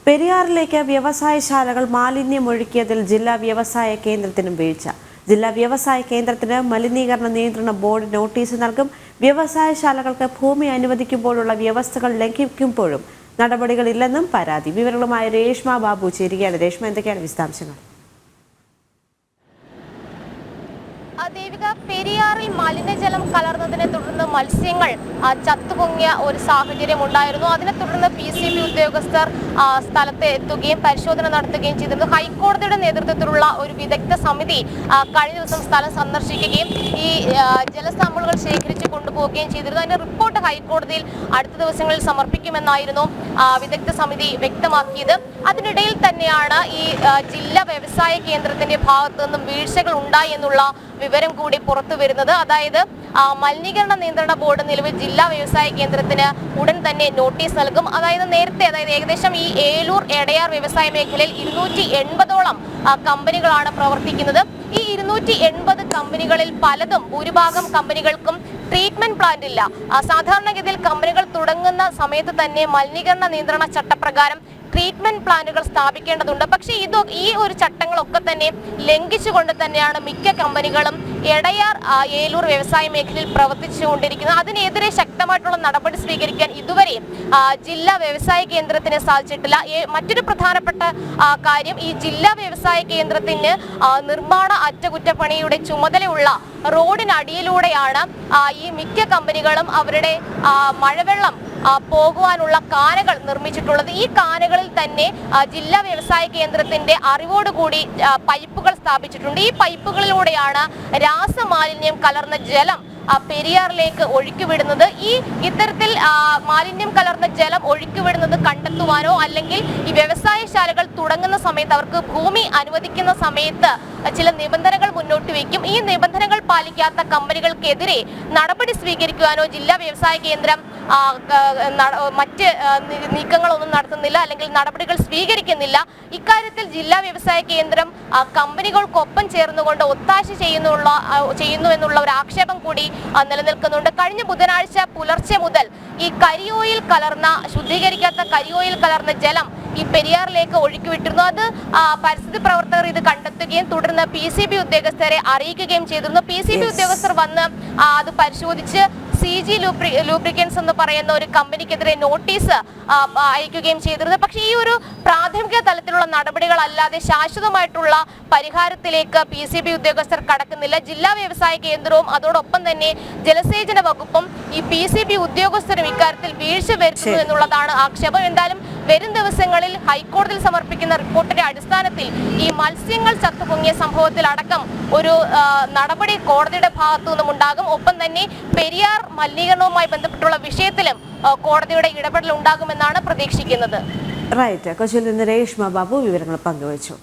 പെരിയാറിലേക്ക് വ്യവസായശാലകൾ മാലിന്യമൊഴുക്കിയതിൽ ജില്ലാ വ്യവസായ കേന്ദ്രത്തിനും വീഴ്ച. ജില്ലാ വ്യവസായ കേന്ദ്രത്തിന് മലിനീകരണ നിയന്ത്രണ ബോർഡ് നോട്ടീസ് നൽകും. വ്യവസായശാലകൾക്ക് ഭൂമി അനുവദിക്കുമ്പോഴുള്ള വ്യവസ്ഥകൾ ലംഘിക്കുമ്പോഴും നടപടികളില്ലെന്നും പരാതി. വിവരങ്ങളുമായി രേഷ്മ ബാബു ചേരുകയാണ്. രേഷ്മ, എന്തൊക്കെയാണ് വിശദാംശങ്ങൾ? ദേവിക, പെരിയാറിൽ മലിനജലം കലർന്നതിനെ തുടർന്ന് മത്സ്യങ്ങൾ ചത്തുപൊങ്ങിയ ഒരു സാഹചര്യം ഉണ്ടായിരുന്നു. അതിനെ തുടർന്ന് PCB ഉദ്യോഗസ്ഥർ സ്ഥലത്ത് എത്തുകയും പരിശോധന നടത്തുകയും ചെയ്തിരുന്നു. ഹൈക്കോടതിയുടെ നേതൃത്വത്തിലുള്ള ഒരു വിദഗ്ധ സമിതി കഴിഞ്ഞ ദിവസം സ്ഥലം സന്ദർശിക്കുകയും ഈ ജലസാമ്പിളുകൾ ശേഖരിച്ച് കൊണ്ടുപോവുകയും ചെയ്തിരുന്നു. അതിന്റെ റിപ്പോർട്ട് ഹൈക്കോടതിയിൽ അടുത്ത ദിവസങ്ങളിൽ സമർപ്പിക്കുമെന്നായിരുന്നു വിദഗ്ധ സമിതി വ്യക്തമാക്കിയത്. അതിനിടയിൽ തന്നെയാണ് ഈ ജില്ലാ വ്യവസായ കേന്ദ്രത്തിന്റെ ഭാഗത്തു നിന്നും വീഴ്ചകൾ ഉണ്ടായി എന്നുള്ള വിവരം കൂടി പുറത്തു വരുന്നത്. അതായത് മലിനീകരണ നിയന്ത്രണ ബോർഡ് നിലവിൽ ജില്ലാ വ്യവസായ കേന്ദ്രത്തിന് ഉടൻ തന്നെ നോട്ടീസ് നൽകും. നേരത്തെ ഏകദേശം ഈ ഏലൂർ എടയാർ വ്യവസായ മേഖലയിൽ 280ഓളം കമ്പനികളാണ് പ്രവർത്തിക്കുന്നത്. ഈ 280 കമ്പനികളിൽ ഭൂരിഭാഗം കമ്പനികൾക്കും ട്രീറ്റ്മെന്റ് പ്ലാന്റ് ഇല്ല. സാധാരണഗതിയിൽ കമ്പനികൾ തുടങ്ങുന്ന സമയത്ത് തന്നെ മലിനീകരണ നിയന്ത്രണ ചട്ടപ്രകാരം ട്രീറ്റ്മെന്റ് പ്ലാന്റുകൾ സ്ഥാപിക്കേണ്ടതുണ്ട്. പക്ഷേ ഈ ഒരു ചട്ടങ്ങളൊക്കെ തന്നെ ലംഘിച്ചുകൊണ്ട് തന്നെയാണ് മിക്ക കമ്പനികളും എടയാർ ഏലൂർ വ്യവസായ മേഖലയിൽ പ്രവർത്തിച്ചുകൊണ്ടിരിക്കുന്നത്. അതിനെതിരെ ശക്തമായിട്ടുള്ള നടപടി സ്വീകരിക്കാൻ ഇതുവരെ ജില്ലാ വ്യവസായ കേന്ദ്രത്തിന് സാധിച്ചിട്ടില്ല. മറ്റൊരു പ്രധാനപ്പെട്ട കാര്യം, ഈ ജില്ലാ വ്യവസായ കേന്ദ്രത്തിന് നിർമ്മാണ അറ്റകുറ്റപ്പണിയുടെ ചുമതലയുള്ള റോഡിനടിയിലൂടെയാണ് ഈ മിക്ക കമ്പനികളും അവരുടെ മഴവെള്ളം പോകുവാനുള്ള കാനകൾ നിർമ്മിച്ചിട്ടുള്ളത്. ഈ കാനകളിൽ തന്നെ ജില്ലാ വ്യവസായ കേന്ദ്രത്തിന്റെ അറിവോടുകൂടി പൈപ്പുകൾ സ്ഥാപിച്ചിട്ടുണ്ട്. ഈ പൈപ്പുകളിലൂടെയാണ് രാസമാലിന്യം കലർന്ന ജലം പെരിയാറിലേക്ക് ഒഴുക്കിവിടുന്നത്. ഇത്തരത്തിൽ മാലിന്യം കലർന്ന ജലം ഒഴുക്കിവിടുന്നത് കണ്ടെത്തുവാനോ അല്ലെങ്കിൽ ഈ വ്യവസായശാലകൾ തുടങ്ങുന്ന സമയത്ത് അവർക്ക് ഭൂമി അനുവദിക്കുന്ന സമയത്ത് ചില നിബന്ധനകൾ മുന്നോട്ട് വയ്ക്കും. ഈ നിബന്ധനകൾ പാലിക്കാത്ത കമ്പനികൾക്കെതിരെ നടപടി സ്വീകരിക്കുവാനോ ജില്ലാ വ്യവസായ കേന്ദ്രം മറ്റ് നീക്കങ്ങളൊന്നും നടത്തുന്നില്ല, അല്ലെങ്കിൽ നടപടികൾ സ്വീകരിക്കുന്നില്ല. ഇക്കാര്യത്തിൽ ജില്ലാ വ്യവസായ കേന്ദ്രം കമ്പനികൾക്കൊപ്പം ചേർന്നുകൊണ്ട് ഒത്താശ ചെയ്യുന്നു എന്നുള്ള ഒരു ആക്ഷേപം കൂടി നിലനിൽക്കുന്നുണ്ട്. കഴിഞ്ഞ ബുധനാഴ്ച പുലർച്ചെ മുതൽ ഈ ശുദ്ധീകരിക്കാത്ത കരിയോയിൽ കലർന്ന ജലം ഈ പെരിയാറിലേക്ക് ഒഴുക്കിവിട്ടിരുന്നു. അത് പരിസ്ഥിതി പ്രവർത്തകർ ഇത് കണ്ടെത്തുകയും തുടർന്ന് PCB ഉദ്യോഗസ്ഥരെ അറിയിക്കുകയും ചെയ്തിരുന്നു. PCB ഉദ്യോഗസ്ഥർ വന്ന് അത് പരിശോധിച്ച് CG ലൂബ്രിക്കൻസ് എന്ന് പറയുന്ന ഒരു കമ്പനിക്കെതിരെ നോട്ടീസ് അയക്കുകയും ചെയ്തിരുന്നു. പക്ഷേ ഈ ഒരു പ്രാഥമിക തലത്തിലുള്ള നടപടികളല്ലാതെ ശാശ്വതമായിട്ടുള്ള പരിഹാരത്തിലേക്ക് PCB ഉദ്യോഗസ്ഥർ കടക്കുന്നില്ല. ജില്ലാ വ്യവസായ കേന്ദ്രവും അതോടൊപ്പം തന്നെ ജലസേചന വകുപ്പും ഈ PCB ഉദ്യോഗസ്ഥരും ഇക്കാര്യത്തിൽ വീഴ്ച വരുത്തുന്നു എന്നുള്ളതാണ് ആക്ഷേപം. എന്തായാലും വരും ദിവസങ്ങളിൽ ഹൈക്കോടതിയിൽ സമർപ്പിക്കുന്ന റിപ്പോർട്ടിന്റെ അടിസ്ഥാനത്തിൽ ഈ മത്സ്യങ്ങൾ ചത്തുപൊങ്ങിയ സംഭവത്തിൽ അടക്കം ഒരു നടപടി കോടതിയുടെ ഭാഗത്തു നിന്നും ഉണ്ടാകും. ഒപ്പം തന്നെ പെരിയാർ മലിനീകരണവുമായി ബന്ധപ്പെട്ടുള്ള വിഷയത്തിലും കോടതിയുടെ ഇടപെടൽ ഉണ്ടാകുമെന്നാണ് പ്രതീക്ഷിക്കുന്നത്. റൈറ്റ്. കൊച്ചിയിൽ നിന്ന് രേഷ്മ ബാബു വിവരങ്ങൾ പങ്കുവച്ചു.